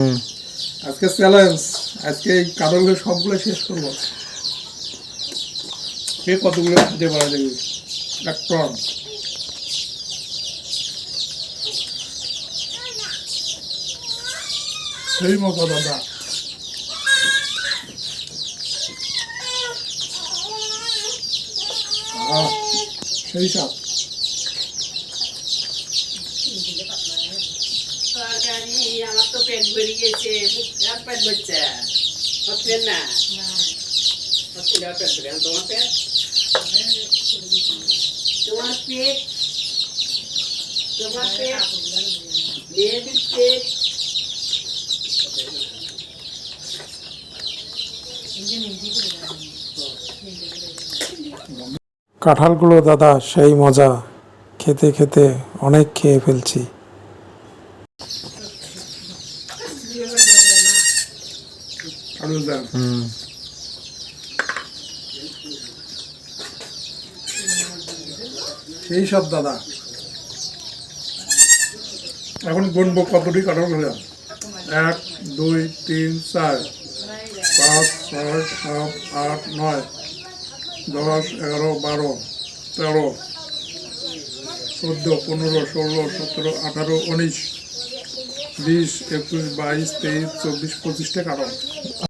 আজকে চ্যালেঞ্জ, আজকে এই কাঁঠালগুলো সবগুলো শেষ করবো। কে কতগুলো খেতে পারা যাবে? এক টন। সেই মতো দাদা। সেই সাপ। আমার তো পেট ভরে গেছে, পেট ভরছে হচ্ছে না, পেট ভরে তোমার পেট, তোমার পেট, তোমার পেট, বেবির পেট। কাঁঠালগুলো দাদা সেই মজা, খেতে খেতে অনেক খেয়ে ফেলছি। সেই সব দাদা। এখন গুনবো কতটি কাঁঠাল খেলাম। 1 2 3 4 5 6 7 8 9 10 11 12 13 14 15 16 17 18 19 20 21 22 23 24 25টা কাঁঠাল।